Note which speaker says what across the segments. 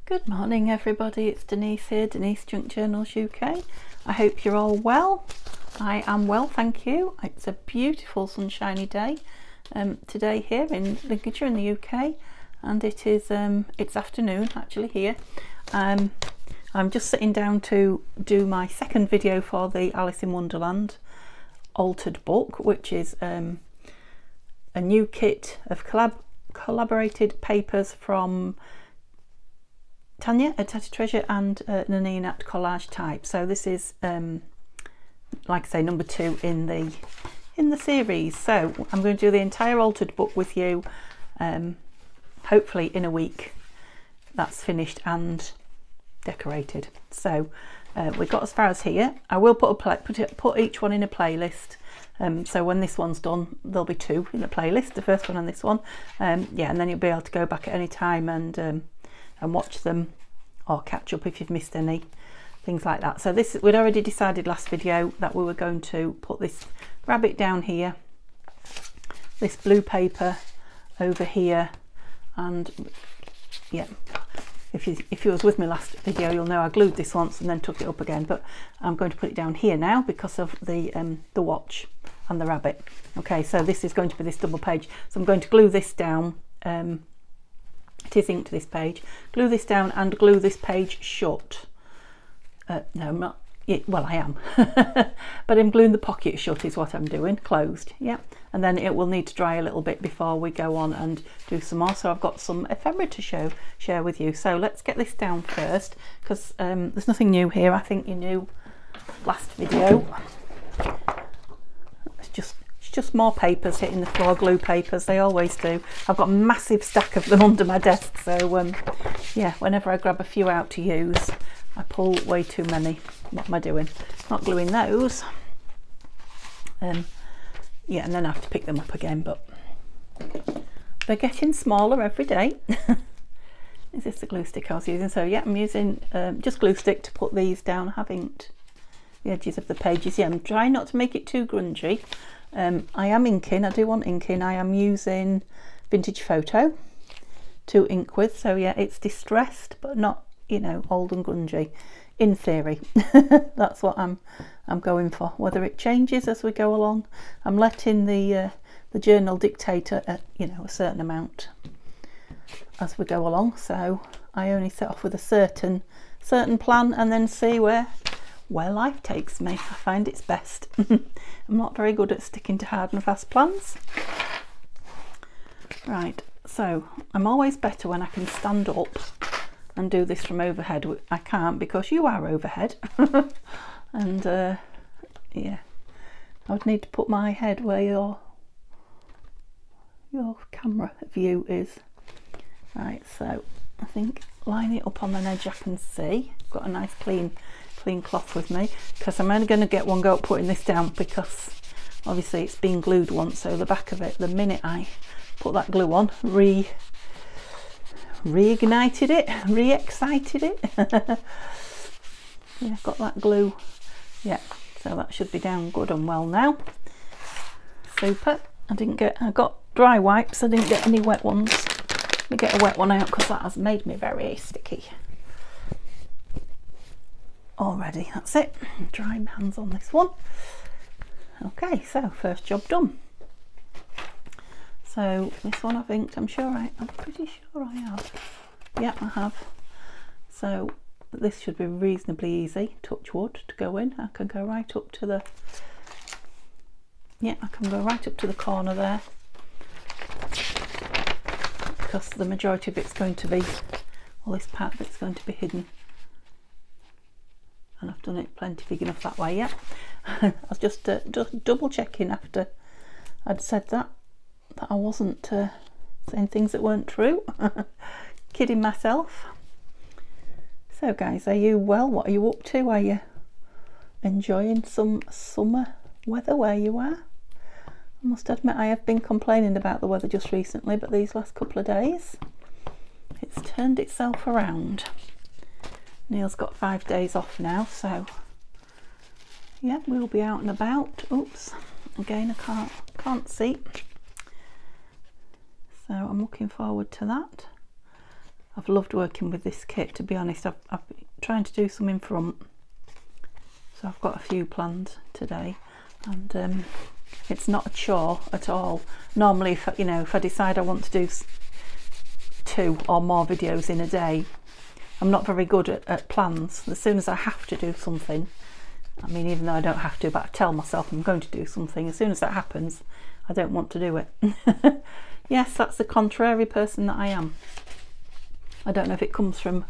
Speaker 1: Good morning everybody, it's Denise here, Denise Junk Journals UK. I hope you're all well. I am well, thank you. It's a beautiful sunshiny day today here in Lincolnshire in the UK, and it is it's afternoon actually here. I'm just sitting down to do my second video for the Alice in Wonderland altered book, which is a new kit of collaborated papers from Tanya at Tatty Treasure and Nanine at Collage Type. So this is like I say, number 2 in the series. So I'm going to do the entire altered book with you, hopefully in a week that's finished and decorated. So we got as far as here. I will put each one in a playlist, so when this one's done there'll be 2 in the playlist, the first one and this one. Yeah, and then you'll be able to go back at any time and watch them or catch up if you've missed any, things like that. So this, we'd already decided last video that we were going to put this rabbit down here, this blue paper over here, and yeah, if you was with me last video you'll know I glued this once and then took it up again, but I'm going to put it down here now because of the watch and the rabbit. Okay, so this is going to be this double page, so I'm going to glue this down. It is inked, this page. Glue this down and glue this page shut. No, I'm not. Well, I am, but I'm gluing the pocket shut is what I'm doing, closed. Yeah, and then it will need to dry a little bit before we go on and do some more. So I've got some ephemera to share with you. So let's get this down first, because there's nothing new here. I think you knew last video. It's just more papers hitting the floor, glue papers, they always do. I've got a massive stack of them under my desk, so yeah, whenever I grab a few out to use, I pull way too many. What am I doing? Not gluing those. Yeah, and then I have to pick them up again, but they're getting smaller every day. Is this the glue stick I was using? So yeah, I'm using just glue stick to put these down. I have inked the edges of the pages. Yeah, I'm trying not to make it too grungy. I am inking, I do want inking. I am using Vintage Photo to ink with, so yeah, it's distressed but not, you know, old and grungy in theory. That's what I'm going for. Whether it changes as we go along, I'm letting the journal dictate you know, a certain amount as we go along, so I only set off with a certain plan and then see where life takes me. I find it's best. I'm not very good at sticking to hard and fast plans. Right, so I'm always better when I can stand up and do this from overhead. I can't because you are overhead. And yeah, I would need to put my head where your camera view is. Right, so I think line it up on an edge I can see. Got a nice clean cloth with me, because I'm only going to get one go at putting this down, because obviously it's been glued once, so the back of it, the minute I put that glue on, reignited it, re-excited it. Yeah, got that glue. Yeah, so that should be down good and well now. Super. I got dry wipes, I didn't get any wet ones. Let me get a wet one out because that has made me very sticky already. That's it, dry my hands on this one. Okay, so first job done. So this one I've inked, I'm pretty sure I have. Yeah, I have. So this should be reasonably easy, touch wood, to go in. I can go right up to the, yeah, I can go right up to the corner there, because the majority of it's going to be, well, this part of it's going to be hidden. And I've done it plenty big enough that way. Yeah. I was just double checking after I'd said that I wasn't saying things that weren't true. Kidding myself. So guys, are you well? What are you up to? Are you enjoying some summer weather where you are? I must admit I have been complaining about the weather just recently, but these last couple of days it's turned itself around. Neil's got 5 days off now, so yeah, we'll be out and about. Oops, again I can't see. So I'm looking forward to that. I've loved working with this kit, to be honest. I've been trying to do some in front, so I've got a few planned today, and it's not a chore at all. Normally, if I decide I want to do 2 or more videos in a day, I'm not very good at plans. As soon as I have to do something, I mean, even though I don't have to, but I tell myself I'm going to do something, as soon as that happens, I don't want to do it. Yes, that's the contrary person that I am. I don't know if it comes from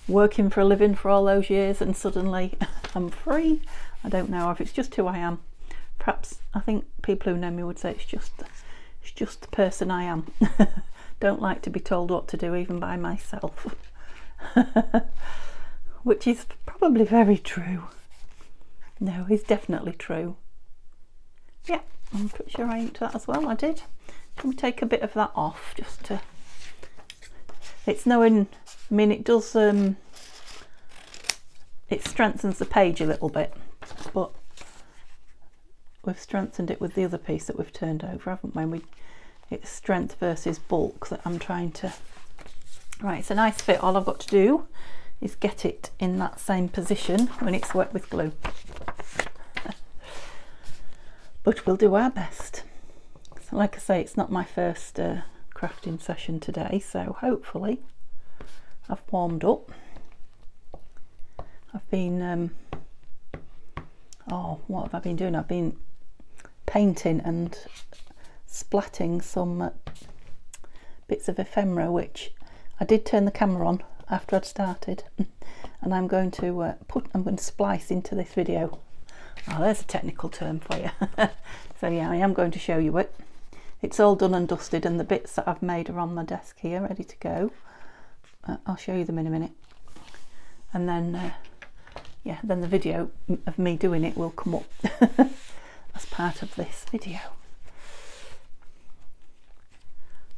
Speaker 1: working for a living for all those years and suddenly I'm free. I don't know, or if it's just who I am. Perhaps, I think people who know me would say it's just the person I am. Don't like to be told what to do, even by myself. Which is probably very true. No, it's definitely true. Yeah, I'm pretty sure I inked that as well. I did. Can we take a bit of that off just to... It's knowing, I mean, it does, it strengthens the page a little bit, but we've strengthened it with the other piece that we've turned over, haven't we? It's strength versus bulk that I'm trying to... Right, it's a nice fit. All I've got to do is get it in that same position when it's wet with glue. But we'll do our best. So like I say, it's not my first crafting session today, so hopefully I've warmed up. I've been oh, what have I been doing? I've been painting and splatting some bits of ephemera, which I did turn the camera on after I'd started, and I'm going to splice into this video. Oh, there's a technical term for you. So yeah, I am going to show you it. It's all done and dusted, and the bits that I've made are on my desk here, ready to go. I'll show you them in a minute, and then yeah, then the video of me doing it will come up as part of this video.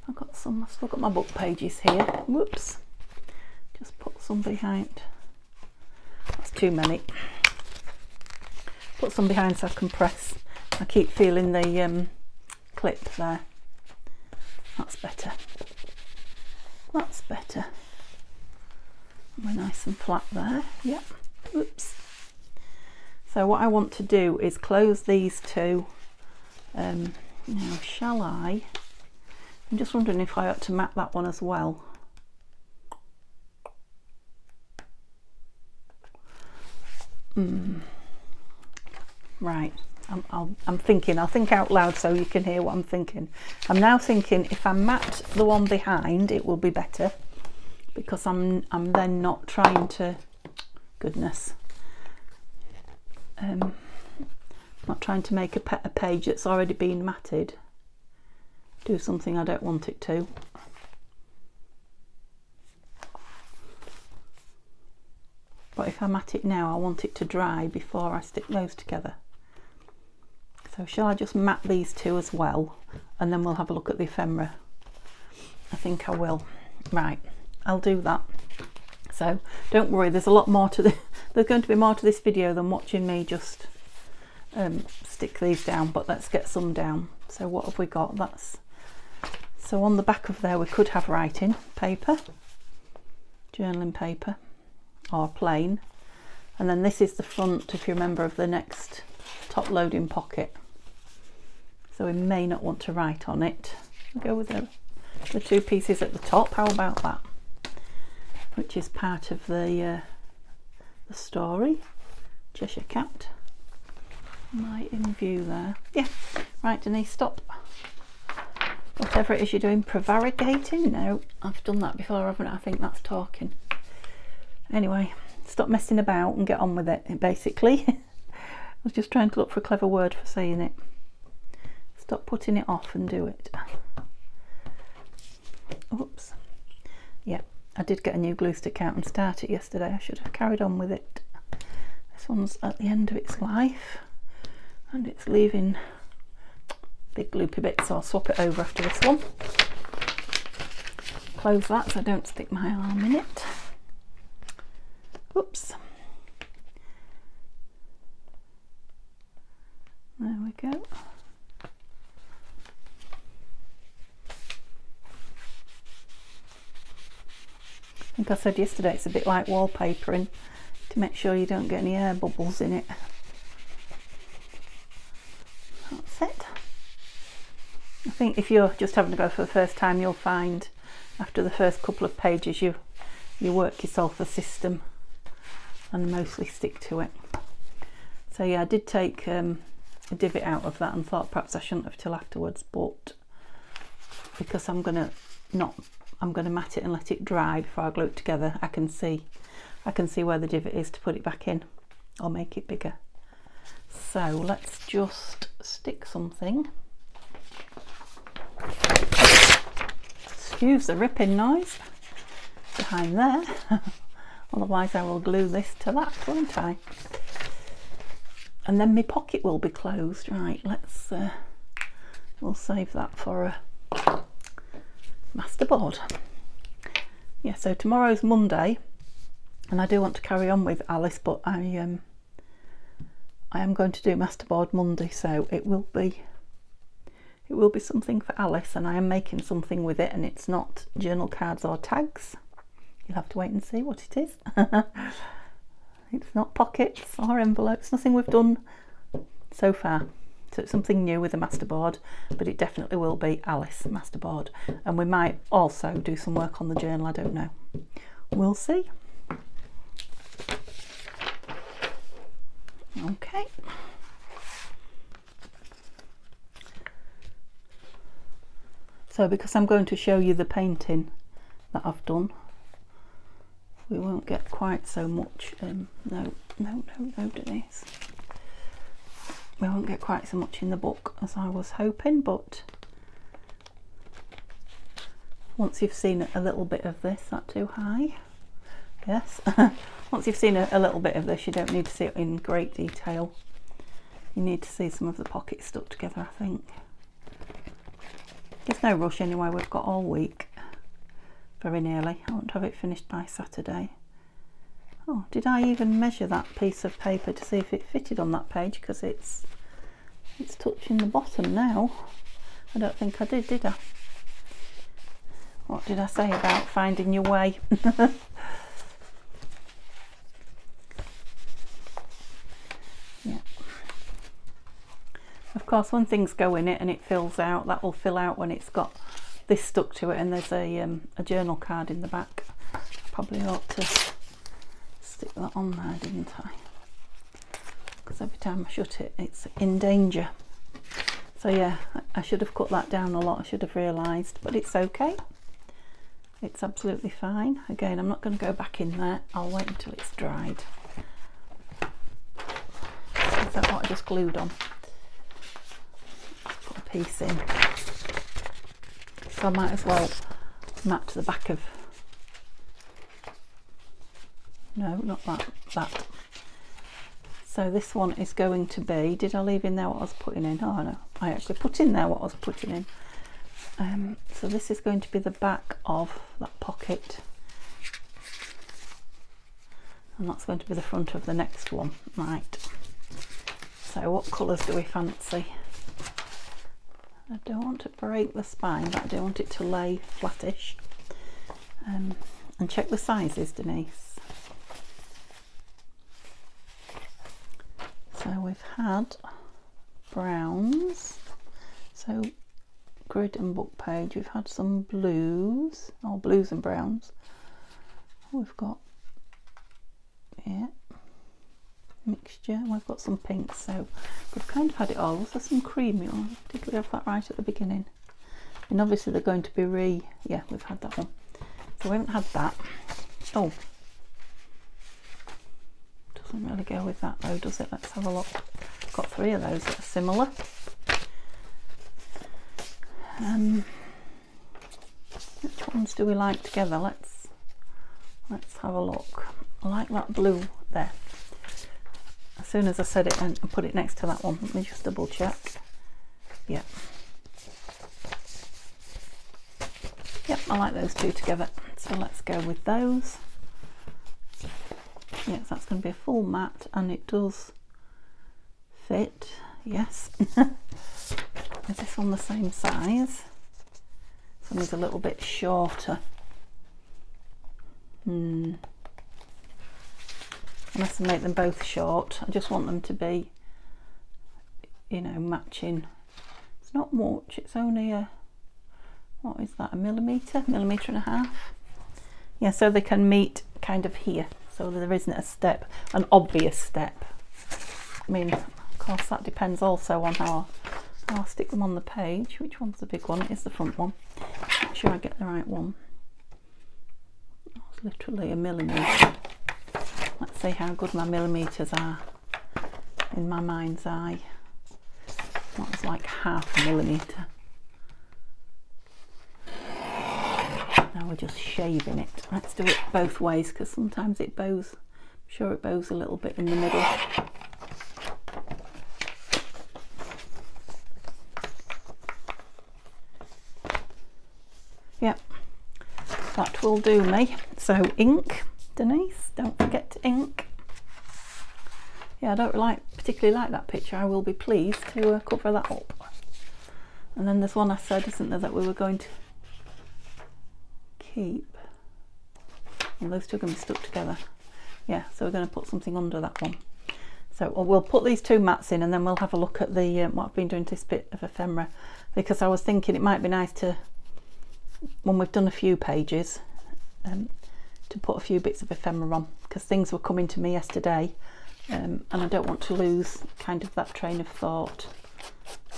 Speaker 1: I've still got my book pages here. Whoops, just put some behind. That's too many. Put some behind so I can press. I keep feeling the clip there. That's better. That's better. We're nice and flat there. Yep. Oops. So what I want to do is close these two. Now, shall I? I'm just wondering if I ought to map that one as well. Right, I'm thinking, I'll think out loud so you can hear what I'm thinking. I'm now thinking if I mat the one behind, it will be better, because I'm then not trying to, goodness, not trying to make a page that's already been matted do something I don't want it to. But if I mat it now, I want it to dry before I stick those together. So shall I just mat these two as well, and then we'll have a look at the ephemera? I think I will. Right, I'll do that. So don't worry, there's a lot more to there's going to be more to this video than watching me just stick these down, but let's get some down. So what have we got? So on the back of there we could have writing paper, journaling paper, or plain, and then this is the front, if you remember, of the next top loading pocket, so we may not want to write on it. We'll go with the two pieces at the top. How about that? Which is part of the story. Cheshire Cat. Am I in view there? Yeah. Right, Denise, stop. Whatever it is you're doing, prevaricating? No, I've done that before, haven't I? I think that's talking. Anyway, stop messing about and get on with it, basically. I was just trying to look for a clever word for saying it. Stop putting it off and do it. Oops. Yeah, I did get a new glue stick out and start it yesterday. I should have carried on with it. This one's at the end of its life and it's leaving big gloopy bits, so I'll swap it over after this one. Close that so I don't stick my arm in it. Oops. There we go. I think I said yesterday it's a bit like wallpapering, to make sure you don't get any air bubbles in it. That's it. I think if you're just having to go for the first time, you'll find after the first couple of pages you work yourself a system and mostly stick to it. So yeah, I did take a divot out of that and thought perhaps I shouldn't have till afterwards, but because I'm gonna mat it and let it dry before I glue it together, I can see where the divot is to put it back in or make it bigger. So let's just stick something. Excuse the ripping noise behind there. Otherwise I will glue this to that, won't I? And then my pocket will be closed. Right, let's we'll save that for a masterboard. Yeah, so tomorrow's Monday and I do want to carry on with Alice, but I am going to do Masterboard Monday, so it will be something for Alice, and I am making something with it, and it's not journal cards or tags. You'll have to wait and see what it is. It's not pockets or envelopes, nothing we've done so far. So it's something new with the Masterboard, but it definitely will be Alice Masterboard. And we might also do some work on the journal, I don't know. We'll see. Okay. So because I'm going to show you the painting that I've done, we won't get quite so much, no Denise. We won't get quite so much in the book as I was hoping, but once you've seen a little bit of this, that too high? Yes. Once you've seen a little bit of this, you don't need to see it in great detail. You need to see some of the pockets stuck together, I think. There's no rush anyway, we've got all week, very nearly. I want to have it finished by Saturday. Oh, did I even measure that piece of paper to see if it fitted on that page? Because it's touching the bottom now. I don't think I did I? What did I say about finding your way? Yeah. Of course, when things go in it and it fills out, that will fill out when it's got this stuck to it, and there's a journal card in the back. I probably ought to stick that on there, didn't I? Because every time I shut it, it's in danger. So yeah, I should have cut that down a lot, I should have realised, but it's okay. It's absolutely fine. Again, I'm not going to go back in there. I'll wait until it's dried. Is that what I just glued on? Put a piece in. So I might as well mat to the back of... No, not that. So this one is going to be... Did I leave in there what I was putting in? Oh no, I actually put in there what I was putting in. So this is going to be the back of that pocket, and that's going to be the front of the next one. Right, so what colours do we fancy? I don't want to break the spine, but I do want it to lay flattish. And check the sizes, Denise. So we've had browns, so grid and book page, we've had some blues, or blues and browns. We've got, yeah, mixture, we've got some pinks, so we've kind of had it all. Was there some creamy, or did we have that right at the beginning? And obviously they're going to be yeah, we've had that one. So we haven't had that. Oh, doesn't really go with that though, does it? Let's have a look. Got 3 of those that are similar. Which ones do we like together? Let's have a look. I like that blue there. As soon as I said it and put it next to that one, let me just double check. Yeah. Yep, I like those 2 together. So let's go with those. Yes, that's going to be a full mat, and it does fit. Yes. Is this one the same size? This one is a little bit shorter. Unless I make them both short, I just want them to be, you know, matching. It's not much, it's only a, what is that, a millimetre and a half. Yeah, so they can meet kind of here, so there isn't a step, an obvious step. I mean, of course that depends also on how I'll stick them on the page. Which one's the big one? It is the front one. Make sure I get the right one. It's literally a millimetre. Let's see how good my millimetres are in my mind's eye. That was like half a millimetre. Now we're just shaving it. Let's do it both ways because sometimes it bows. I'm sure it bows a little bit in the middle. Yep, that will do me. So ink, Denise, don't forget to ink. Yeah, I don't particularly like that picture. I will be pleased to cover that up. And then there's one I said, isn't there, that we were going to keep. And those two are going to be stuck together. Yeah, so we're going to put something under that one. So we'll put these two mats in and then we'll have a look at the what I've been doing to this bit of ephemera, because I was thinking it might be nice to, when we've done a few pages, to put a few bits of ephemera on, because things were coming to me yesterday, and I don't want to lose kind of that train of thought.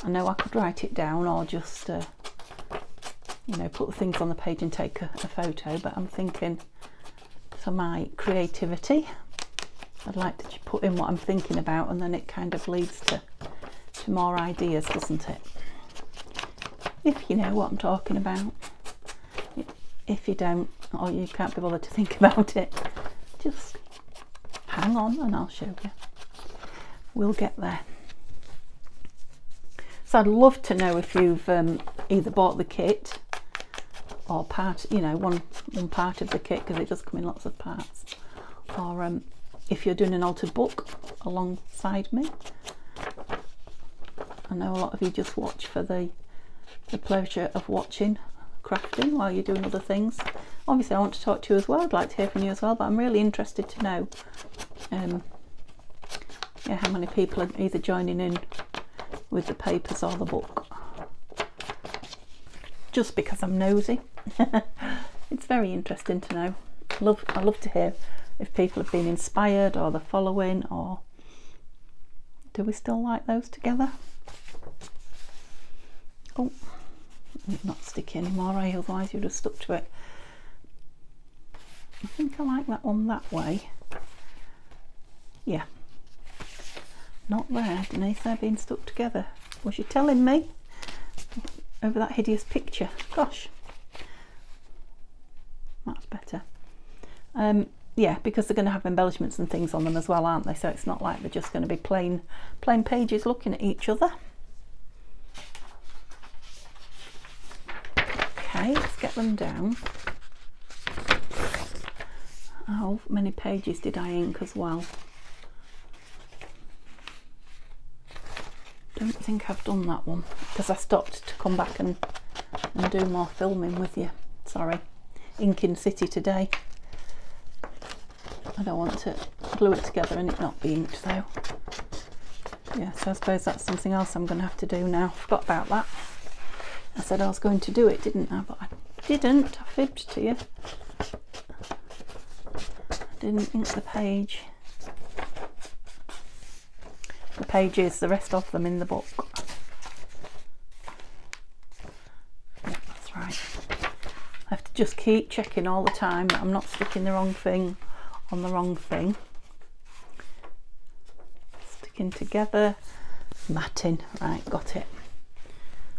Speaker 1: I know I could write it down or just you know, put the things on the page and take a photo, but I'm thinking for my creativity I'd like to put in what I'm thinking about, and then it kind of leads to more ideas, doesn't it? If you know what I'm talking about. If you don't, or you can't be bothered to think about it, just hang on and I'll show you. We'll get there. So I'd love to know if you've either bought the kit or part, you know, one part of the kit, because it does come in lots of parts, or if you're doing an altered book alongside me. I know a lot of you just watch for the pleasure of watching crafting while you're doing other things. Obviously I want to talk to you as well, I'd like to hear from you as well, but I'm really interested to know yeah, how many people are either joining in with the papers or the book. Just because I'm nosy. It's very interesting to know. I love to hear if people have been inspired or they're following, or do we still like those together? Oh, not sticky anymore, eh? Otherwise you'd have stuck to it. I think I like that one that way. Yeah. Not there, Denise, they're being stuck together. Was you telling me? Over that hideous picture. Gosh. That's better. Yeah, because they're going to have embellishments and things on them as well, aren't they? So it's not like they're just going to be plain pages looking at each other. Okay, let's get them down. How many pages did I ink as well? Don't think I've done that one because I stopped to come back and do more filming with you. Sorry, inking city today. I don't want to glue it together and it not be inked though. Yeah, so I suppose that's something else I'm going to have to do now. Forgot about that. I said I was going to do it, didn't I? But I didn't. I fibbed to you. I didn't ink the page. The pages, the rest of them in the book. Yeah, that's right. I have to just keep checking all the time that I'm not sticking the wrong thing on the wrong thing. Sticking together, matting. Right, got it.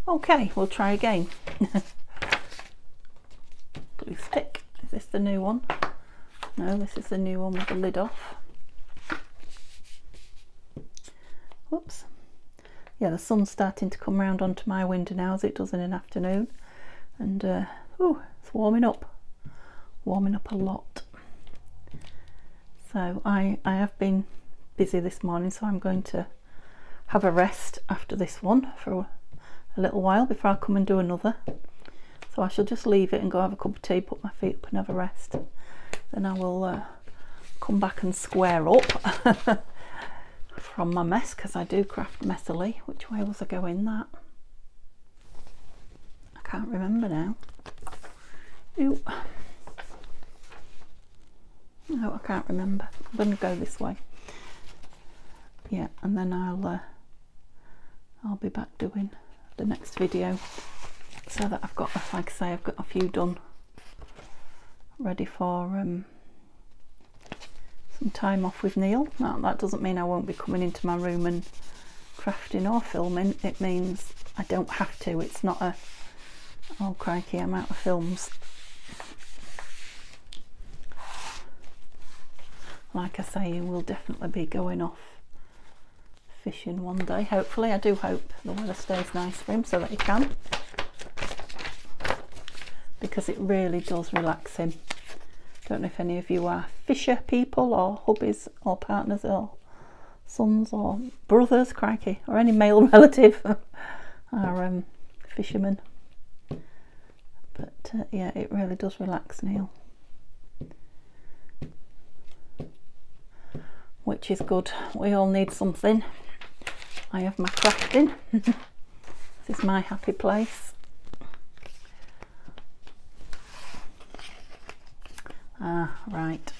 Speaker 1: Okay, we'll try again. Glue stick. Is this the new one? No, this is the new one with the lid off. Whoops. Yeah, the sun's starting to come round onto my window now, as it does in an afternoon, and oh, it's warming up a lot. So I have been busy this morning, so I'm going to have a rest after this one for a little while before I come and do another. So I shall just leave it and go have a cup of tea, put my feet up and have a rest. then I will come back and square up from my mess, because I do craft messily. Which way was I going that? I can't remember now. Ooh. No, I can't remember. I'm going to go this way. Yeah, and then I'll be back doing the next video, so that I've got, like I say, I've got a few done, ready for some time off with Neil. Now, that doesn't mean I won't be coming into my room and crafting or filming. It means I don't have to. It's not a, oh crikey, I'm out of films. Like I say, you will definitely be going off fishing one day, hopefully. I do hope the weather stays nice for him so that he can, because it really does relax him. Don't know if any of you are fisher people, or hubbies, or partners, or sons, or brothers, crikey, or any male relative are fishermen. But yeah, it really does relax Neil, which is good. We all need something. I have my crafting. This is my happy place. Ah, right.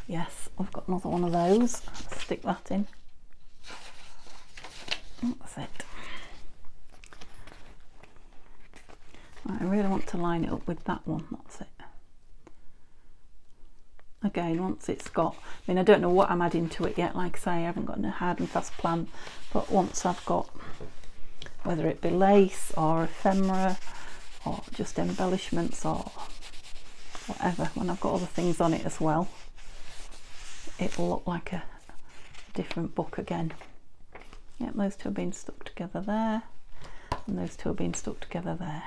Speaker 1: Yes, I've got another one of those. Let's stick that in. That's it. Right, I really want to line it up with that one. That's it. Again, once it's got, I mean, I don't know what I'm adding to it yet. Like I say, I haven't got a hard and fast plan, but once I've got, whether it be lace or ephemera or just embellishments or whatever, when I've got other things on it as well, it'll look like a different book again. Yep, those two are being stuck together there, and those two are being stuck together there.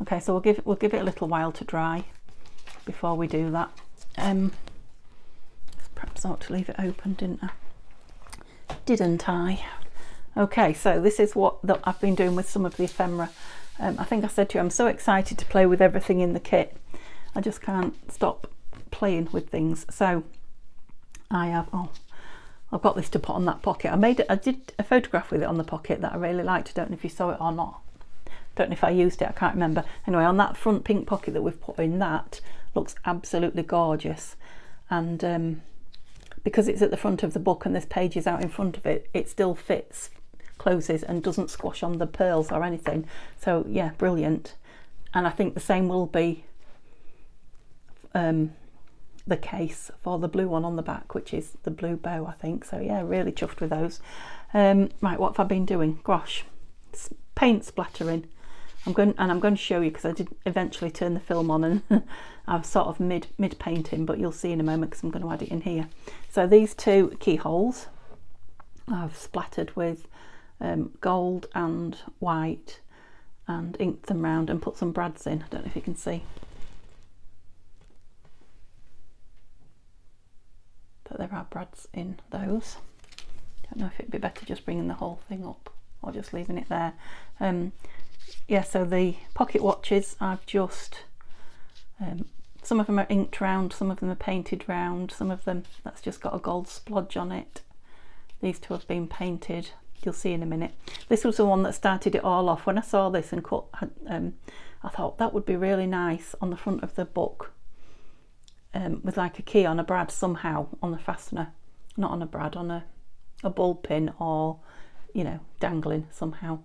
Speaker 1: Okay, so we'll give it a little while to dry before we do that. Perhaps I ought to leave it open, didn't I? Okay, so this is what I've been doing with some of the ephemera. I think I said to you, I'm so excited to play with everything in the kit. I just can't stop playing with things. So I have, I've got this to put on that pocket. I did a photograph with it on the pocket that I really liked. I don't know if you saw it or not. Don't know if I used it, I can't remember. Anyway, on that front pink pocket that we've put in, that looks absolutely gorgeous. And because it's at the front of the book and this page is out in front of it, it still fits, closes, and doesn't squash on the pearls or anything. So yeah, brilliant. And I think the same will be the case for the blue one on the back, which is the blue bow, I think. So yeah, really chuffed with those. Right, what have I been doing? Gosh, paint splattering. I'm going to show you, because I did eventually turn the film on and I'm sort of mid painting, but you'll see in a moment because I'm going to add it in here. So these two keyholes I've splattered with gold and white and inked them round and put some brads in. I don't know if you can see, but there are brads in those. Don't know if it'd be better just bringing the whole thing up or just leaving it there. Yeah, so the pocket watches, I've just some of them are inked round, some of them are painted round, some of them that's just got a gold splodge on it. These two have been painted, you'll see in a minute. This was the one that started it all off. When I saw this and cut, I thought that would be really nice on the front of the book, with like a key on a brad somehow on the fastener, not on a brad, on a ball pin, or you know, dangling somehow.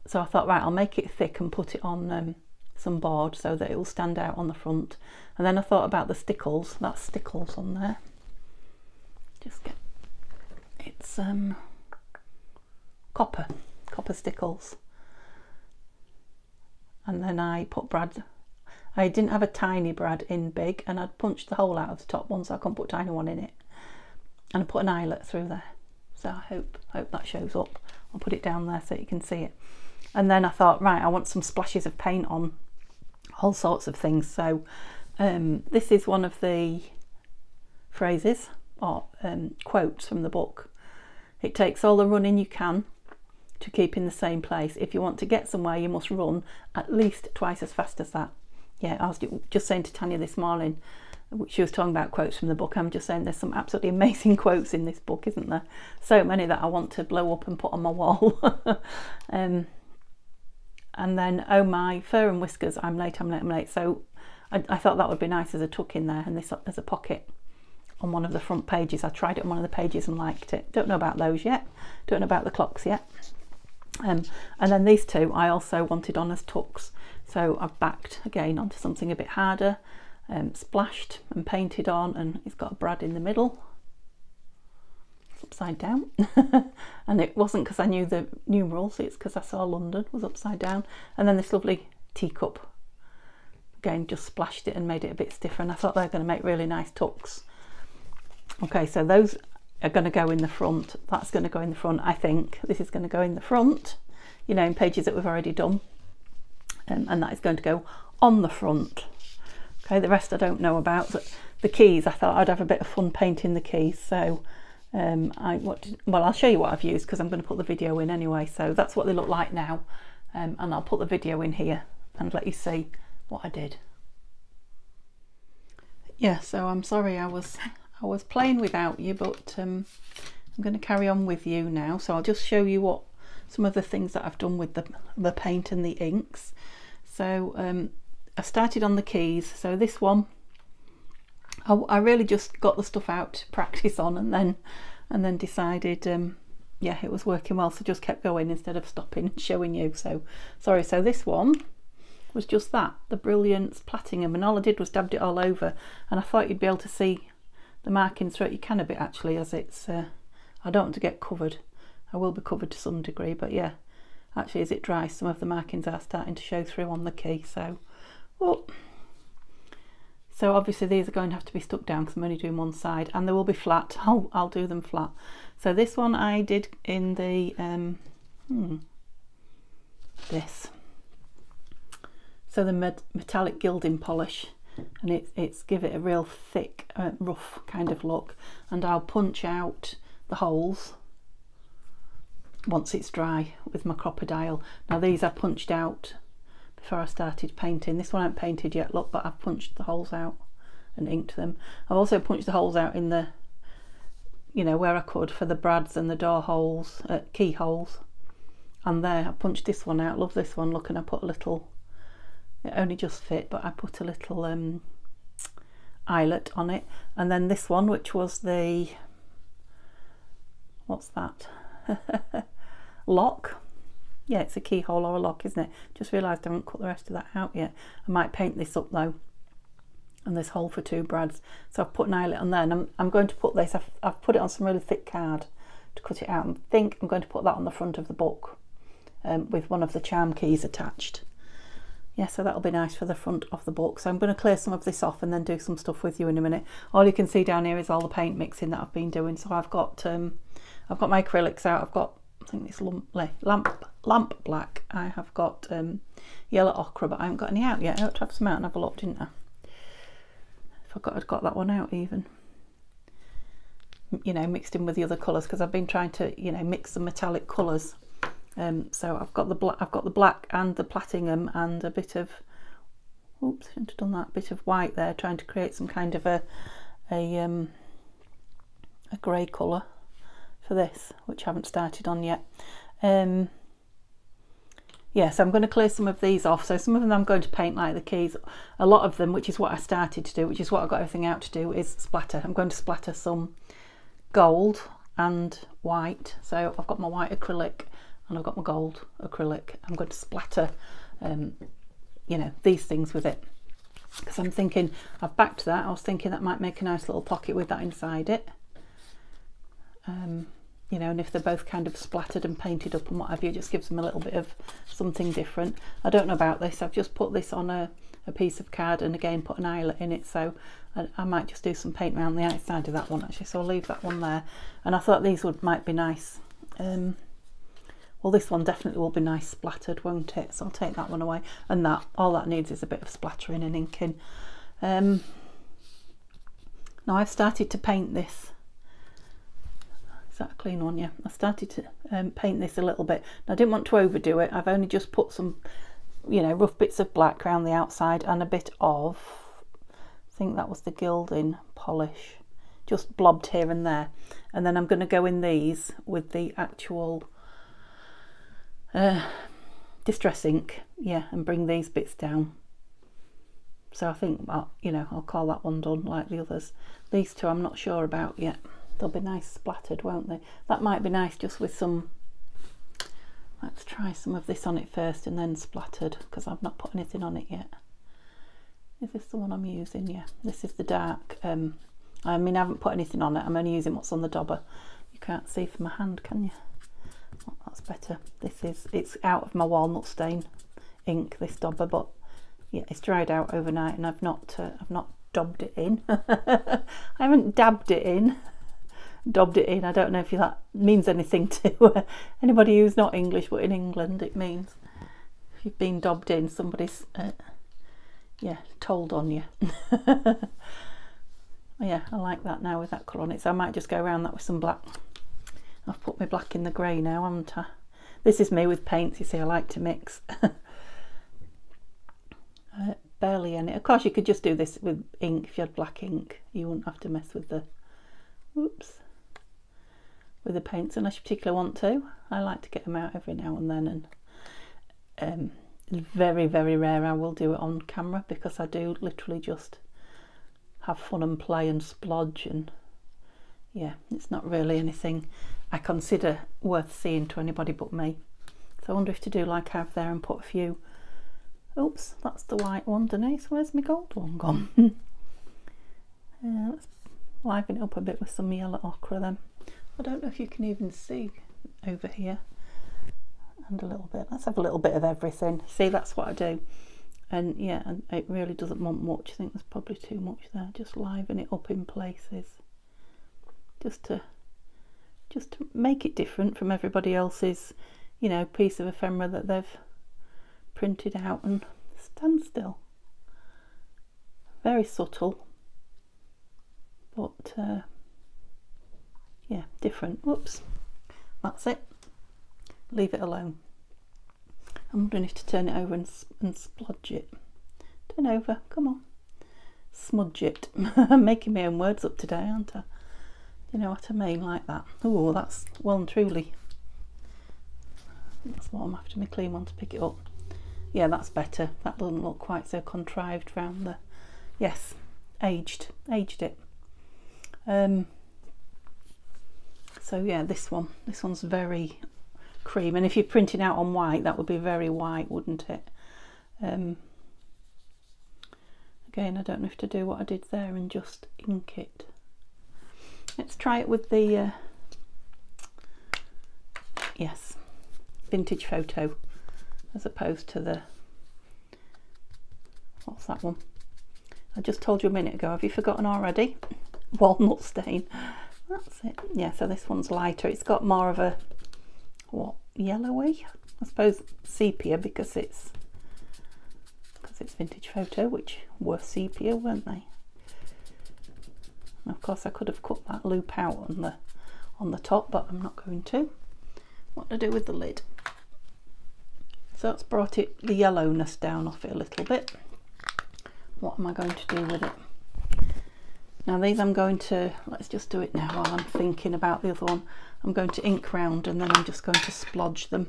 Speaker 1: So I thought, right, I'll make it thick and put it on some board so that it will stand out on the front. And then I thought about the stickles. That's stickles on there. Just get, it's copper stickles. And then I put brad. I didn't have a tiny brad in big, and I'd punched the hole out of the top one so I couldn't put a tiny one in it. And I put an eyelet through there. So I hope that shows up. I'll put it down there so you can see it. And then I thought, right, I want some splashes of paint on all sorts of things. So this is one of the phrases or quotes from the book. It takes all the running you can to keep in the same place. If you want to get somewhere, you must run at least twice as fast as that. Yeah, I was just saying to Tanya this morning, she was talking about quotes from the book. I'm just saying there's some absolutely amazing quotes in this book, isn't there? So many that I want to blow up and put on my wall. And then, oh my, fur and whiskers, I'm late, I'm late, I'm late. So I thought that would be nice as a tuck in there, and this as a pocket on one of the front pages. I tried it on one of the pages and liked it. Don't know about those yet. Don't know about the clocks yet. And then these two I also wanted on as tucks. So I've backed again onto something a bit harder, splashed and painted on, and it's got a brad in the middle. It's upside down. And it wasn't because I knew the numerals, it's because I saw London was upside down. And then this lovely teacup, again just splashed it and made it a bit stiffer, and I thought they were going to make really nice tucks. Okay, so those are going to go in the front. That's going to go in the front. I think this is going to go in the front, you know, in pages that we've already done, and that is going to go on the front. Okay, the rest I don't know about. The keys, I thought I'd have a bit of fun painting the keys, so well, I'll show you what I've used because I'm going to put the video in anyway. So that's what they look like now, and I'll put the video in here and let you see what I did. Yeah, so I'm sorry I was playing without you, but I'm going to carry on with you now. So I'll just show you what some of the things that I've done with the paint and the inks. So I started on the keys. So this one, I really just got the stuff out to practice on, and then decided yeah, it was working well, so just kept going instead of stopping and showing you. So sorry. So this one was just that, the Brilliance Platinum, and all I did was dabbed it all over, and I thought you'd be able to see the markings through it. You can a bit actually, as it's I don't want to get covered. I will be covered to some degree, but yeah, actually as it dries some of the markings are starting to show through on the key. So oh, so obviously these are going to have to be stuck down because I'm only doing one side, and they will be flat. I'll do them flat. So this one I did in the this, so the metallic gilding polish, and it's give it a real thick rough kind of look, and I'll punch out the holes once it's dry with my crocodile. Now these I punched out before I started painting. This one I haven't painted yet, look, but I've punched the holes out and inked them. I've also punched the holes out in the, you know, where I could for the brads and the door holes, keyholes, and there I punched this one out. Love this one, look, and I put a little, it only just fit, but I put a little eyelet on it. And then this one, which was the, what's that? Lock. Yeah, it's a keyhole or a lock, isn't it? Just realised I haven't cut the rest of that out yet. I might paint this up though, and this hole for 2 brads. So I've put an eyelet on there, and I'm going to put this, I've put it on some really thick card to cut it out. I think I'm going to put that on the front of the book with one of the charm keys attached. Yeah, so that'll be nice for the front of the book. So I'm going to clear some of this off and then do some stuff with you in a minute. All you can see down here is all the paint mixing that I've been doing. So I've got my acrylics out. I've got, I think it's lamp black. I have got yellow ochre, but I haven't got any out yet. I ought to have some out and have a look, didn't I? I forgot I'd got that one out even. You know, mixed in with the other colours, because I've been trying to, you know, mix the metallic colours. So I've got the black and the platinum and a bit of, oops, I shouldn't have done that, bit of white there, trying to create some kind of a grey colour for this, which I haven't started on yet. Yeah, so I'm going to clear some of these off. So some of them I'm going to paint like the keys. A lot of them, which is what I started to do, which is what I got everything out to do, is splatter. I'm going to splatter some gold and white. So I've got my white acrylic and I've got my gold acrylic. I'm going to splatter, you know, these things with it. Because I'm thinking, I've backed that. I was thinking that might make a nice little pocket with that inside it. You know, and if they're both kind of splattered and painted up and what have you, it just gives them a little bit of something different. I don't know about this. I've just put this on a piece of card and again put an eyelet in it, so I might just do some paint around the outside of that one actually, so I'll leave that one there. And I thought these might be nice. Well, this one definitely will be nice splattered, won't it? So I'll take that one away, and that all that needs is a bit of splattering and inking. Now I've started to paint this. Is that a clean one? Yeah, I started to paint this a little bit. Now, I didn't want to overdo it. I've only just put some, you know, rough bits of black around the outside and a bit of I think that was the gilding polish, just blobbed here and there. And then I'm going to go in these with the actual distress ink, yeah, and bring these bits down. So I think, you know, I'll call that one done like the others. These two I'm not sure about yet. They'll be nice splattered, won't they? That might be nice just with some, let's try some of this on it first and then splattered, because I've not put anything on it yet. Is this the one I'm using? Yeah, this is the dark. I mean, I haven't put anything on it. I'm only using what's on the dauber. You can't see from my hand, can you? Oh, that's better. It's out of my walnut stain ink, this dauber, but yeah, it's dried out overnight, and I've not daubed it in. I haven't dabbed it in. Daubed it in. I don't know if that means anything to anybody who's not English, but in England it means if you've been daubed in, somebody's yeah, told on you. Yeah, I like that now with that colour on it, so I might just go around that with some black. I've put my black in the grey now, haven't I? This is me with paints, you see, I like to mix. Barely any. Of course you could just do this with ink. If you had black ink, you wouldn't have to mess with the, oops, with the paints unless you particularly want to. I like to get them out every now and then, and very, very rare I will do it on camera, because I do literally just have fun and play and splodge, and yeah, it's not really anything I consider worth seeing to anybody but me. So I wonder if to do like I have there and put a few, oops, that's the white one, Denise, where's my gold one gone? Let's liven it up a bit with some yellow ochre then. I don't know if you can even see over here. And a little bit, let's have a little bit of everything. See, that's what I do. And yeah, and it really doesn't want much. I think there's probably too much there. Just liven it up in places, just to make it different from everybody else's, you know, piece of ephemera that they've printed out. And stand still. Very subtle, but yeah, different. Whoops, that's it. Leave it alone. I'm wondering if to turn it over and splodge it. Turn over, come on. Smudge it. I'm making my own words up today, aren't I? You know what I mean, like that. Oh, that's well and truly. That's what I'm after my clean one to pick it up. Yeah, that's better. That doesn't look quite so contrived round the, yes, aged it. So yeah, this one's very cream, and if you're printing out on white, that would be very white, wouldn't it? Again, I don't know if to do what I did there and just ink it. Let's try it with the yes, vintage photo, as opposed to the, what's that one I just told you a minute ago. Have you forgotten already? Walnut stain. That's it. Yeah, so this one's lighter. It's got more of a, what, yellowy, I suppose, sepia, because it's vintage photo, which were sepia, weren't they? And of course I could have cut that loop out on the top, but I'm not going to. What to do with the lid? So that's brought the yellowness down off it a little bit. What am I going to do with it? Now these I'm going to, let's just do it now while I'm thinking about the other one. I'm going to ink round, and then I'm just going to splodge them.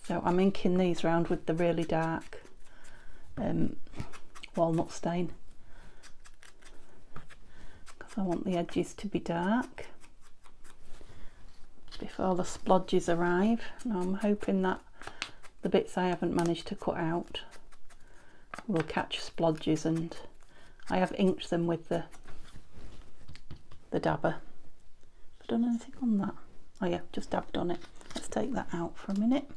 Speaker 1: So I'm inking these round with the really dark walnut stain, because I want the edges to be dark before the splodges arrive. Now I'm hoping that the bits I haven't managed to cut out will catch splodges, and I have inked them with the dabber. Have I done anything on that? Oh yeah, just dabbed on it. Let's take that out for a minute.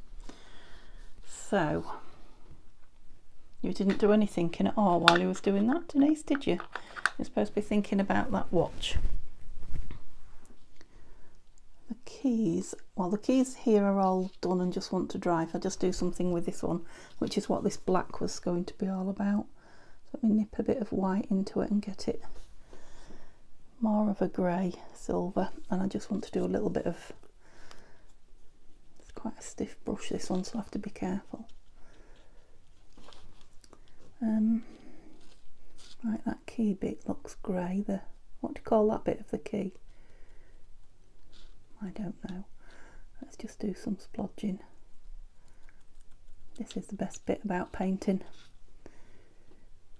Speaker 1: So, you didn't do any thinking at all while you was doing that, Denise, did you? You're supposed to be thinking about that watch. The keys, well, the keys here are all done and just want to dry. If I just do something with this one, which is what this black was going to be all about. Let me nip a bit of white into it and get it more of a grey silver. And I just want to do a little bit of, it's quite a stiff brush this one, so I have to be careful. Right, that key bit looks grey. What do you call that bit of the key? I don't know. Let's just do some splodging. This is the best bit about painting.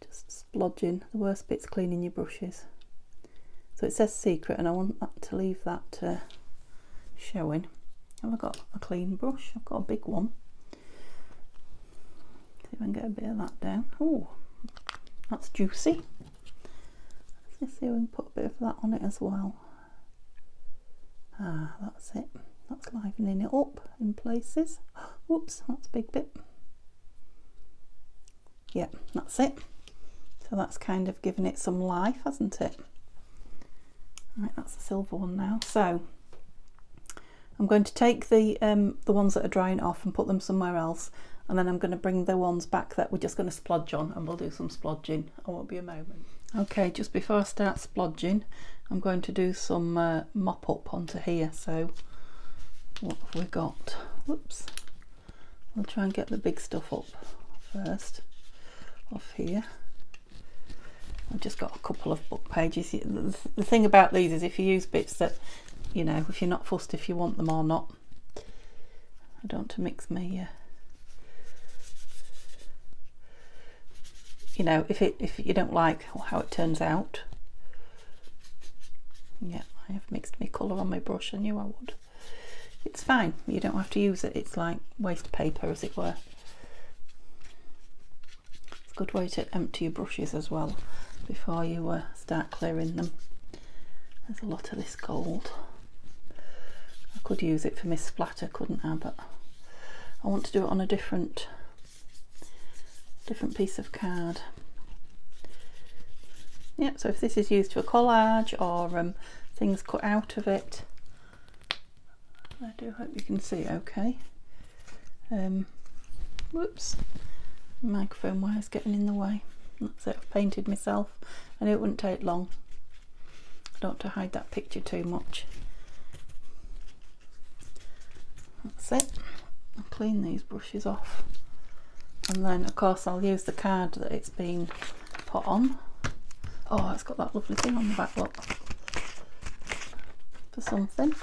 Speaker 1: Just splodging. The worst bit's cleaning your brushes. So it says secret, and I want that to leave that showing. Have I got a clean brush? I've got a big one. See if I can get a bit of that down. Oh, that's juicy. Let's see if we can put a bit of that on it as well. Ah, that's it. That's livening it up in places. Whoops, that's a big bit. Yeah, that's it. So that's kind of given it some life, hasn't it? Right, that's the silver one now. So I'm going to take the ones that are drying off and put them somewhere else, and then I'm going to bring the ones back that we're just going to splodge on, and we'll do some splodging. I won't be a moment. Okay, just before I start splodging, I'm going to do some mop up onto here. So what have we got? Whoops. We'll try and get the big stuff up first, off here. I've just got a couple of book pages. The thing about these is if you use bits that, you know, if you're not fussed if you want them or not. I don't want to mix me, you know, if you don't like how it turns out. Yeah, I have mixed my colour on my brush. I knew I would. It's fine, you don't have to use it. It's like waste paper, as it were. It's a good way to empty your brushes as well before you start clearing them. There's a lot of this gold. I could use it for my splatter, couldn't I? But I want to do it on a different piece of card. Yeah, so if this is used for collage or things cut out of it, I do hope you can see okay. Whoops, microphone wire's getting in the way. That's it, I've painted myself. I knew it wouldn't take long. I don't want to hide that picture too much. That's it. I'll clean these brushes off. And then of course I'll use the card that it's been put on. Oh, it's got that lovely thing on the back, look. For something.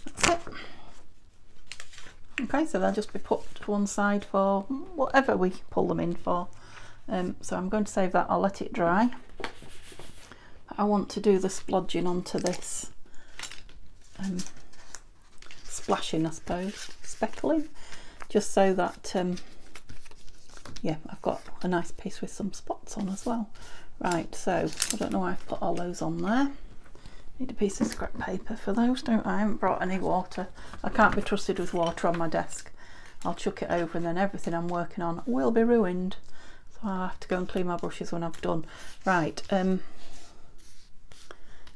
Speaker 1: That's it. Okay, so they'll just be put to one side for whatever we pull them in for. So I'm going to save that, I'll let it dry. I want to do the splodging onto this. Splashing, I suppose, speckling, just so that yeah, I've got a nice piece with some spots on as well. Right, so I don't know why I've put all those on there. Need a piece of scrap paper for those, don't I? I haven't brought any water. I can't be trusted with water on my desk. I'll chuck it over and then everything I'm working on will be ruined. So I'll have to go and clean my brushes when I've done. Right,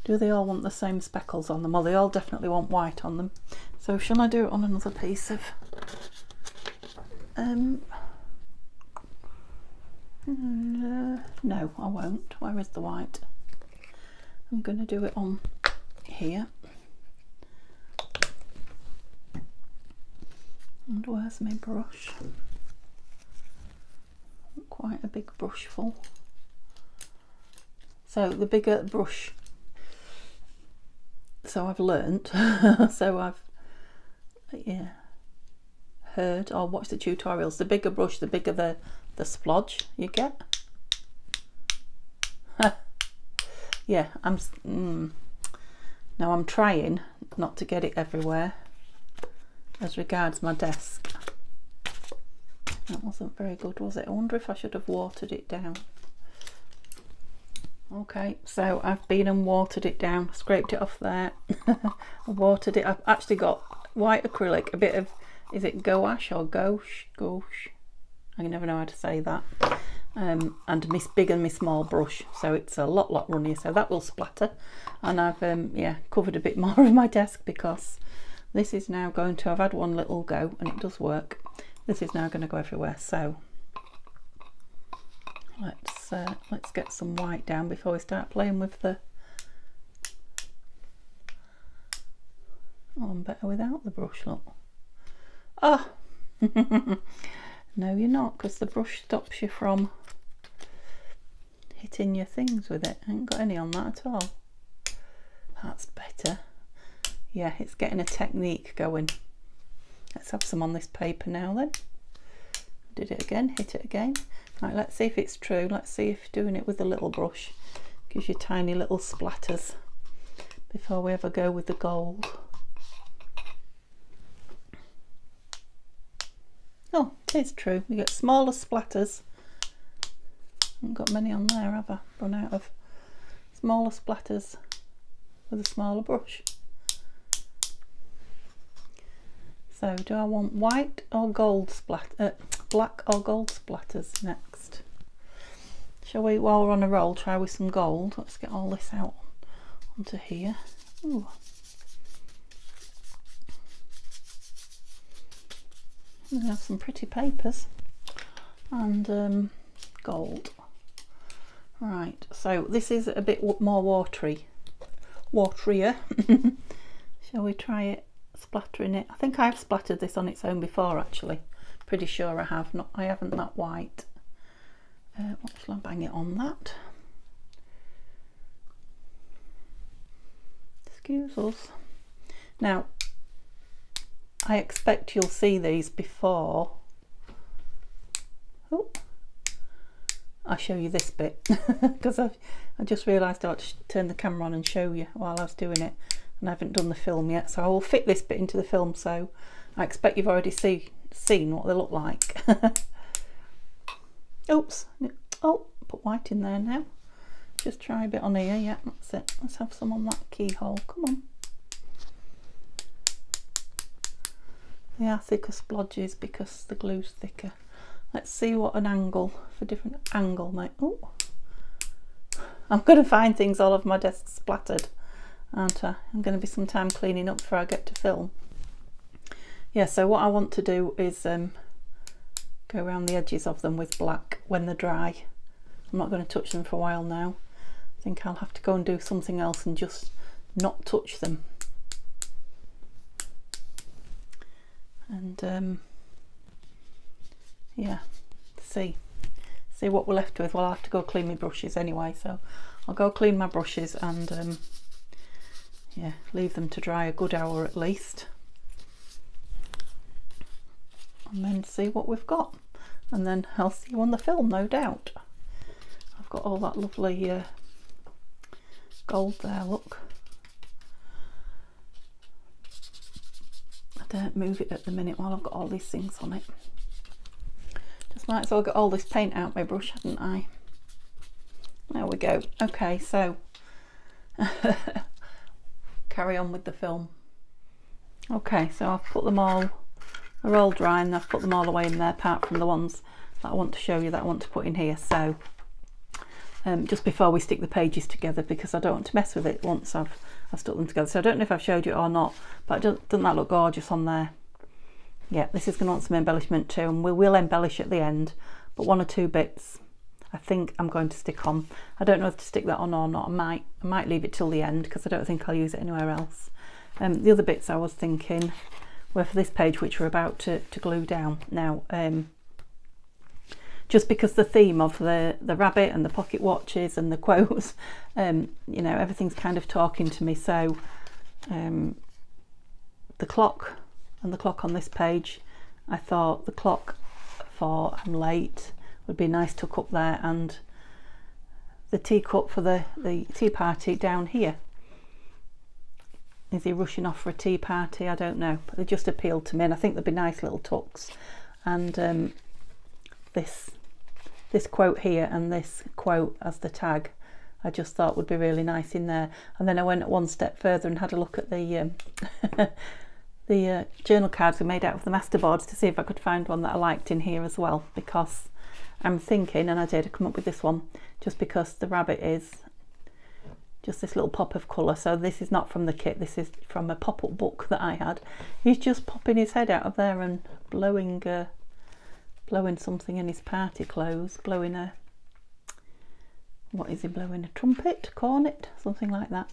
Speaker 1: do they all want the same speckles on them? Well, they all definitely want white on them. So shall I do it on another piece of no, I won't. Where is the white? I'm going to do it on here. And where's my brush? Quite a big brush full. So the bigger brush, so I've learnt, so I've heard or watched the tutorials, the bigger brush, the bigger the splodge you get. Yeah, now I'm trying not to get it everywhere as regards my desk. That wasn't very good, was it? I wonder if I should have watered it down. Okay, so I've been and watered it down, scraped it off there. I watered it. I've actually got white acrylic, a bit of, is it gouache or gouache? I never know how to say that. And my big and my small brush, so it's a lot runnier, so that will splatter. And I've yeah, covered a bit more of my desk because this is now going to, I've had one little go and it does work. This is now going to go everywhere, so let's get some white down before we start playing with the, oh, I'm better without the brush, look. Oh No, you're not, because the brush stops you from hitting your things with it. I ain't got any on that at all. That's better. Yeah, it's getting a technique going. Let's have some on this paper now then. Did it again, hit it again. Right, let's see if it's true. Let's see if doing it with a little brush gives you tiny little splatters before we ever go with the gold. Oh, it is true. You get smaller splatters. I haven't got many on there, have I? Run out of smaller splatters with a smaller brush. So, do I want white or gold black or gold splatters next? Shall we, while we're on a roll, try with some gold? Let's get all this out onto here. Ooh. We have some pretty papers and gold. Right, so this is a bit more waterier. Shall we try it splattering it? I think I've splattered this on its own before actually. Pretty sure I have. I haven't that white. What shall I bang it on that? Excuse us. Now, I expect you'll see these before. Oh, I'll show you this bit because I just realised I ought to turn the camera on and show you while I was doing it, and I haven't done the film yet, so I will fit this bit into the film, so I expect you've already seen what they look like. Oops. Oh, put white in there now. Just try a bit on here. Yeah, that's it. Let's have some on that keyhole. Come on. They are thicker splodges because the glue's thicker. Let's see what an angle, for different angle might. Oh, I'm going to find things all over my desk splattered, aren't I? I'm going to be some time cleaning up before I get to film. Yeah, so what I want to do is go around the edges of them with black when they're dry. I'm not going to touch them for a while now. I think I'll have to go and do something else and just not touch them. And yeah, see what we're left with. Well, I'll have to go clean my brushes anyway, so I'll go clean my brushes and yeah, leave them to dry a good hour at least, and then see what we've got, and then I'll see you on the film, no doubt. I've got all that lovely gold there, look. I don't move it at the minute while I've got all these things on it. Just might as well get all this paint out my brush, hadn't I? There we go. Okay, so carry on with the film. Okay, so I've put them all, they're all dry, and I've put them all away in there apart from the ones that I want to show you that I want to put in here. So just before we stick the pages together, because I don't want to mess with it once I've stuck them together. So I don't know if I've showed you or not, but doesn't that look gorgeous on there? Yeah, this is going to want some embellishment too, and we will embellish at the end, but one or two bits I think I'm going to stick on. I don't know if to stick that on or not. I might leave it till the end because I don't think I'll use it anywhere else. The other bits I was thinking were for this page, which we're about to glue down now. Just because the theme of the rabbit and the pocket watches and the quotes, you know, everything's kind of talking to me. So the clock and the clock on this page, I thought the clock for I'm late would be nice tuck up there, and the teacup for the tea party down here. Is he rushing off for a tea party? I don't know, but they just appealed to me, and I think they'd be nice little tucks. And this quote here and this quote as the tag, I just thought would be really nice in there. And then I went one step further and had a look at the the journal cards we made out of the masterboards to see if I could find one that I liked in here as well, because I'm thinking, and I did come up with this one, just because the rabbit is just this little pop of colour. So this is not from the kit, this is from a pop-up book that I had. He's just popping his head out of there and blowing something in his party clothes, blowing a, what is he blowing, a trumpet, cornet, something like that.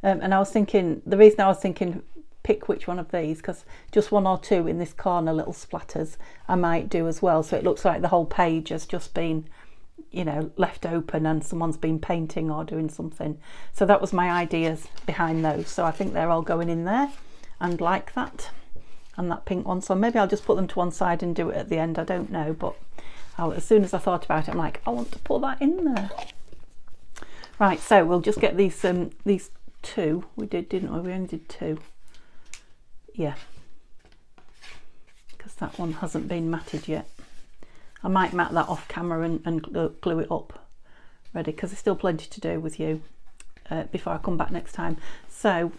Speaker 1: And I was thinking, the reason I was thinking pick which one of these, because just one or two in this corner little splatters I might do as well, so it looks like the whole page has just been, you know, left open and someone's been painting or doing something. So that was my ideas behind those. So I think they're all going in there, and like that, and that pink one. So maybe I'll just put them to one side and do it at the end, I don't know, but as soon as I thought about it, I'm like, I want to put that in there. Right, so we'll just get these two. We did, didn't we? We only did two. Yeah, because that one hasn't been matted yet. I might mat that off camera and glue it up ready, because there's still plenty to do with you before I come back next time. So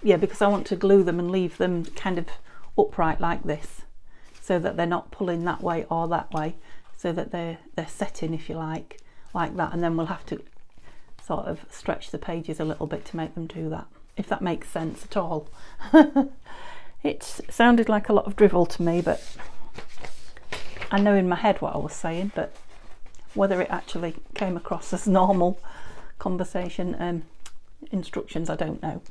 Speaker 1: yeah, because I want to glue them and leave them kind of upright like this, so that they're not pulling that way or that way, so that they're setting, if you like that, and then we'll have to sort of stretch the pages a little bit to make them do that, if that makes sense at all. It sounded like a lot of drivel to me, but I know in my head what I was saying, but whether it actually came across as normal conversation instructions, I don't know.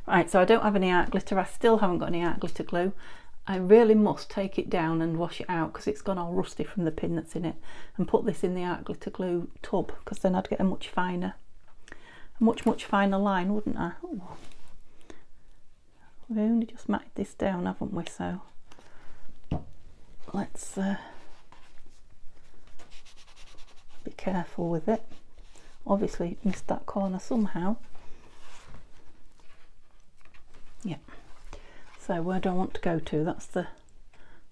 Speaker 1: Right, so I don't have any art glitter. I still haven't got any art glitter glue. I really must take it down and wash it out, because it's gone all rusty from the pin that's in it, and put this in the art glitter glue tub, because then I'd get a much finer line, wouldn't I? Oh. We've only just matted this down, haven't we? So let's be careful with it. Obviously missed that corner somehow. Yeah, so where do I want to go to? That's the,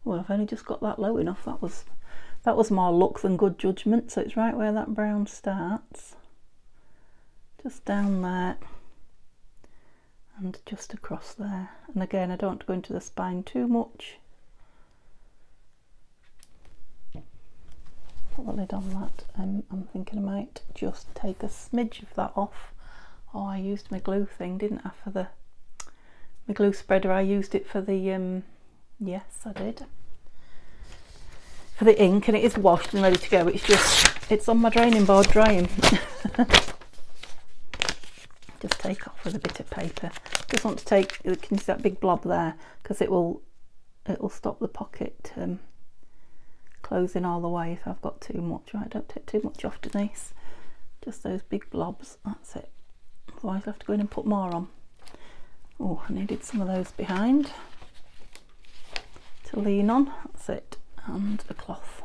Speaker 1: well, I've only just got that low enough. That was more luck than good judgment. So it's right where that brown starts, just down there and just across there. And again, I don't want to go into the spine too much. Put the lid on that. I'm thinking I might just take a smidge of that off. Oh, I used my glue thing, didn't I, for my glue spreader. I used it for the yes, I did, for the ink, and it is washed and ready to go. It's on my draining board drying. Just take off with a bit of paper. Just want to take, can you see that big blob there, because it will stop the pocket closing all the way if I've got too much. Right, don't take too much off, Denise, just those big blobs, that's it, otherwise I'll have to go in and put more on. Oh, I needed some of those behind to lean on, that's it, and a cloth.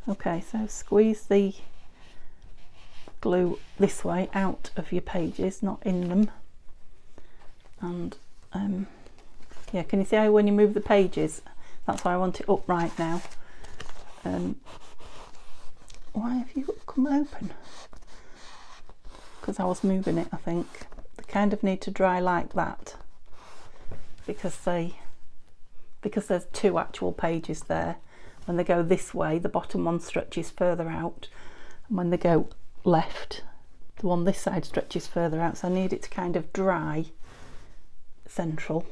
Speaker 1: Okay, so squeeze the glue this way out of your pages, not in them. And yeah, can you see how when you move the pages, that's why I want it upright now. Why have you come open? Because I was moving it, I think. They kind of need to dry like that, because there's two actual pages there. When they go this way, the bottom one stretches further out, and when they go left, the one this side stretches further out. So I need it to kind of dry central,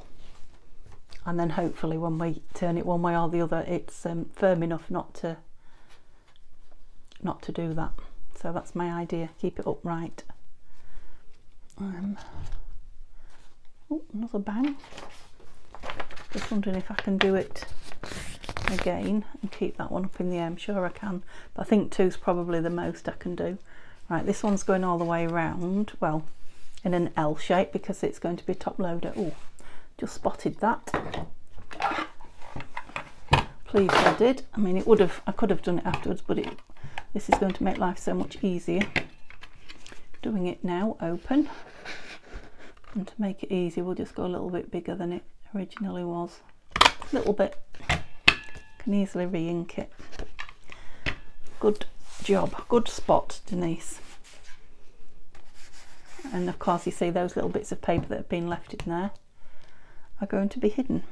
Speaker 1: and then hopefully when we turn it one way or the other, it's firm enough not to do that. So that's my idea, keep it upright. Oh, another bang. Just wondering if I can do it again and keep that one up in the air. I'm sure I can, but I think two's probably the most I can do. Right, this one's going all the way around, well, in an L shape, because it's going to be top loader. Oh, just spotted that. Pleased I did. I mean, I could have done it afterwards, but this is going to make life so much easier. Doing it now open, and to make it easy, we'll just go a little bit bigger than it originally was. A little bit. Can easily re-ink it. Good job, good spot, Denise. And of course, you see those little bits of paper that have been left in there are going to be hidden.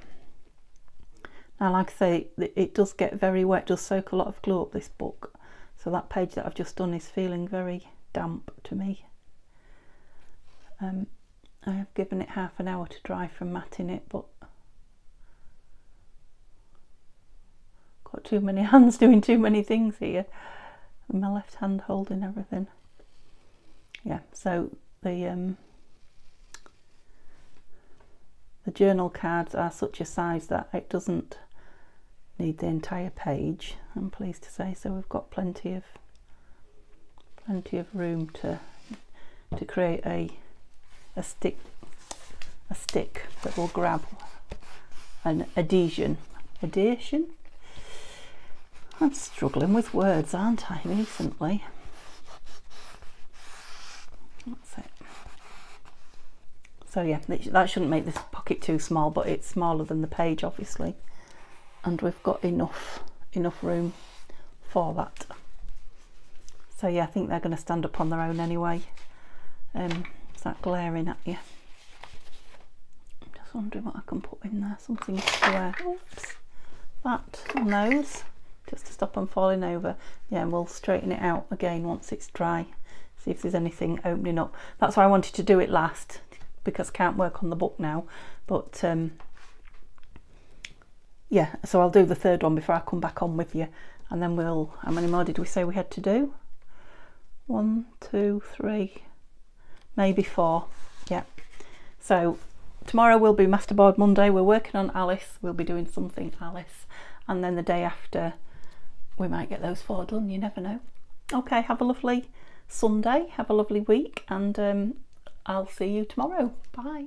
Speaker 1: Now, like I say, it does get very wet, does soak a lot of glue up, this book, so that page that I've just done is feeling very damp to me. I have given it half an hour to dry from matting it, but got too many hands doing too many things here, and my left hand holding everything. Yeah, so the the journal cards are such a size that it doesn't need the entire page, I'm pleased to say, so we've got plenty of room to create a stick that will grab an adhesion. I'm struggling with words, aren't I, recently? That's it. So yeah, that shouldn't make this pocket too small, but it's smaller than the page, obviously, and we've got enough room for that. So yeah, I think they're going to stand up on their own anyway. Is that glaring at you? I'm just wondering what I can put in there. Something square. Oops. That on those, just to stop them falling over. Yeah, and we'll straighten it out again once it's dry. See if there's anything opening up. That's why I wanted to do it last, because I can't work on the book now. But yeah, so I'll do the third one before I come back on with you, and then we'll, how many more did we say we had to do? 1, 2, 3, maybe 4. Yeah, so tomorrow will be Masterboard Monday. We're working on Alice, we'll be doing something Alice, and then the day after we might get those 4 done, you never know. Okay, have a lovely Sunday, have a lovely week, and I'll see you tomorrow. Bye.